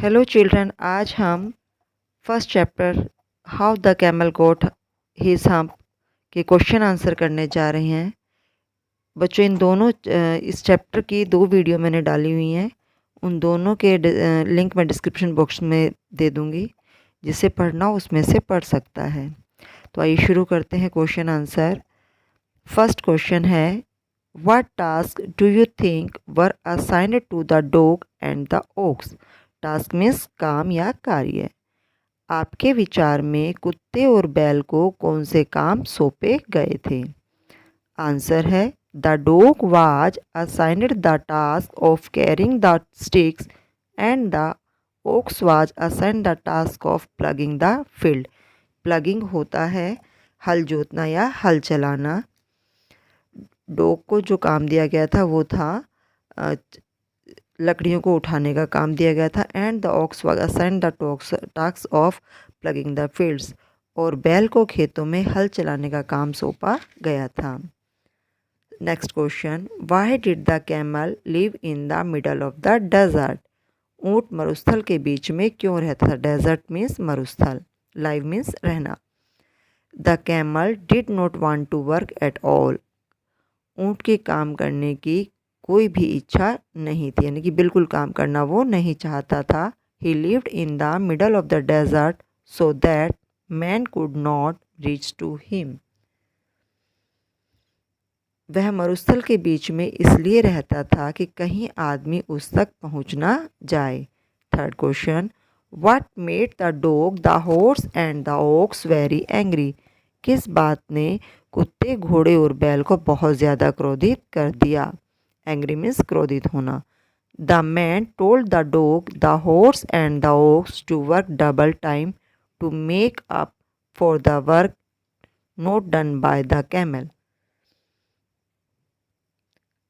Hello children, आज हम first chapter how the camel got his hump के question answer करने जा रहे हैं। बच्चों, इन दोनों इस चैप्टर की 2 वीडियो मैंने डाली हुई हैं। उन दोनों के लिंक मैं डिस्क्रिप्शन बॉक्स में दे दूँगी। जिसे पढ़ना हो उसमें से पढ़ सकता है। तो आइए शुरू करते हैं क्वेश्चन आंसर। फर्स्ट क्वेश्चन है, what task do you think were assigned to the dog and the ox? Task means काम या कार्य। आपके विचार में कुत्ते और बैल को कौन से काम सौंपे गए थे? आंसर है, the dog was assigned the task of carrying the sticks and the ox was assigned the task of plugging the field. Plugging होता है हल जोतना या हल चलाना। डॉग को जो काम दिया गया था वो था लकड़ियों को उठाने का काम दिया गया था। And the ox was assigned the task of plugging the fields, और बैल को खेतों में हल चलाने का काम सौंपा गया था। Next question, why did the camel live in the middle of the desert? ऊँट मरुस्थल के बीच में क्यों रहता था? डेजर्ट मीन्स मरुस्थल, लाइव मीन्स रहना। The camel did not want to work at all. ऊँट के काम करने की कोई भी इच्छा नहीं थी, यानी कि बिल्कुल काम करना वो नहीं चाहता था। He lived in the middle of the desert so that man could not reach to him. वह मरुस्थल के बीच में इसलिए रहता था कि कहीं आदमी उस तक पहुंच ना जाए। Third question, what made the dog the horse and the ox very angry? किस बात ने कुत्ते, घोड़े और बैल को बहुत ज़्यादा क्रोधित कर दिया? एंग्री मीन्स क्रोधित होना। The man told the dog, the horse and the ox to work double time to make up for the work not done by the camel.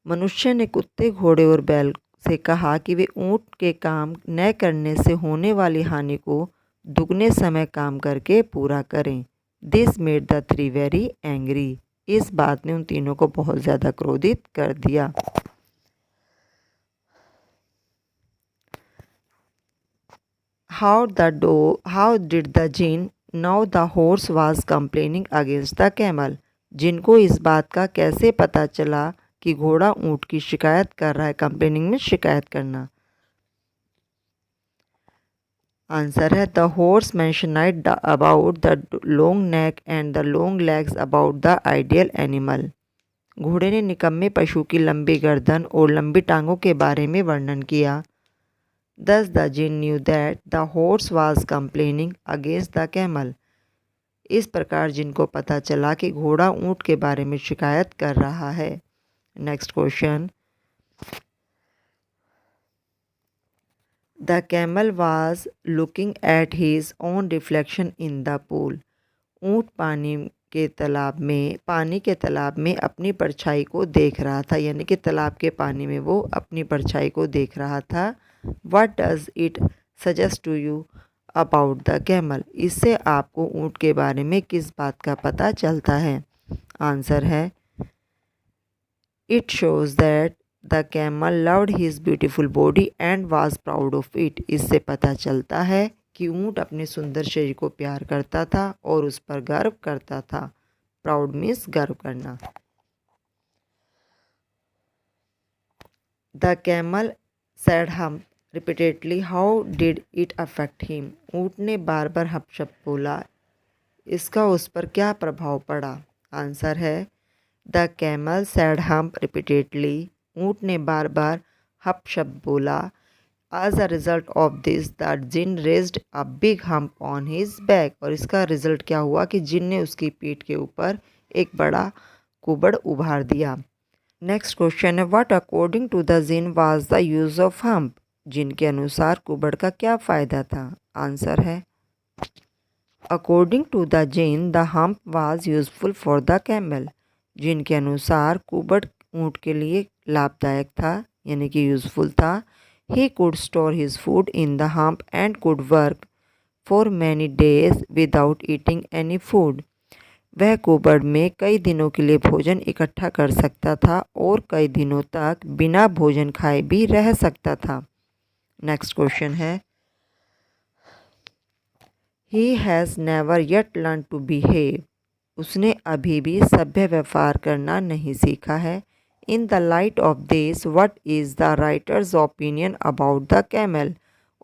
मनुष्य ने कुत्ते, घोड़े और बैल से कहा कि वे ऊँट के काम न करने से होने वाली हानि को दुगने समय काम करके पूरा करें। This made the three very angry. इस बात ने उन तीनों को बहुत ज़्यादा क्रोधित कर दिया। How did the jinn know the horse was complaining against the camel? जिनको इस बात का कैसे पता चला कि घोड़ा ऊँट की शिकायत कर रहा है? कंप्लेनिंग में शिकायत करना। आंसर है, the horse mentioned about the long neck and the long legs about the ideal animal. घोड़े ने निकम्मे पशु की लंबी गर्दन और लंबी टांगों के बारे में वर्णन किया। Thus the jinn knew that the horse was complaining against the camel. इस प्रकार जिनको पता चला कि घोड़ा ऊँट के बारे में शिकायत कर रहा है। Next question, the camel was looking at his own reflection in the pool. ऊँट पानी के तालाब में अपनी परछाई को देख रहा था, यानी कि तालाब के पानी में वो अपनी परछाई को देख रहा था। What does it suggest to you about the camel? इससे आपको ऊँट के बारे में किस बात का पता चलता है? आंसर है, It shows that the camel loved his beautiful body and was proud of it. इससे पता चलता है कि ऊँट अपने सुंदर शरीर को प्यार करता था और उस पर गर्व करता था। प्राउड मीन्स गर्व करना। द कैमल सैड हम repeatedly, how did it affect him? ऊँट ने बार बार हप शप बोला, इसका उस पर क्या प्रभाव पड़ा? आंसर है, the camel said hump repeatedly. ऊँट ने बार बार हप शप बोला। As a result of this the djinn raised a big hump on his back. और इसका रिजल्ट क्या हुआ कि जिन ने उसकी पीठ के ऊपर एक बड़ा कुबड़ उभार दिया। नेक्स्ट क्वेश्चन है, what according to the djinn was the use of hump? जिनके अनुसार कुबड़ का क्या फ़ायदा था? आंसर है, according to the djinn the hump was useful for the camel. जिनके अनुसार कुबड़ ऊँट के लिए लाभदायक था, यानी कि यूजफुल था। He could store his food in the hump and could work for many days without eating any food. वह कुबड़ में कई दिनों के लिए भोजन इकट्ठा कर सकता था और कई दिनों तक बिना भोजन खाए भी रह सकता था। नेक्स्ट क्वेश्चन है, he has never yet learn to behave. उसने अभी भी सभ्य व्यवहार करना नहीं सीखा है। In the light of this what is the writer's opinion about the camel.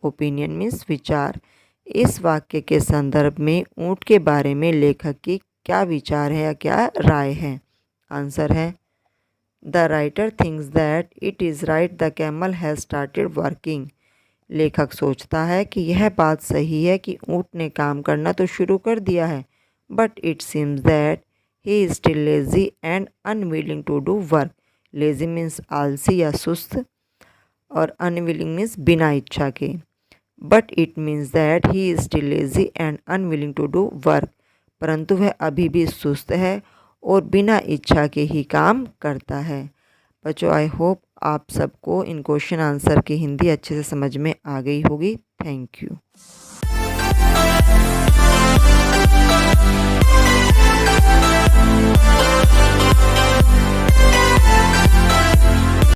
Opinion means विचार। इस वाक्य के संदर्भ में ऊँट के बारे में लेखक की क्या विचार है या क्या राय है। आंसर है the writer thinks that it is right the camel has started working. लेखक सोचता है कि यह बात सही है कि ऊँट ने काम करना तो शुरू कर दिया है, but it seems that he is still lazy and unwilling to do work. Lazy means आलसी या सुस्त, और अनविलिंग मीन्स बिना इच्छा के। But it means that he is still lazy and unwilling to do work. परंतु वह अभी भी सुस्त है और बिना इच्छा के ही काम करता है। बच्चों, आई होप आप सबको इन क्वेश्चन आंसर की हिंदी अच्छे से समझ में आ गई होगी। Thank you.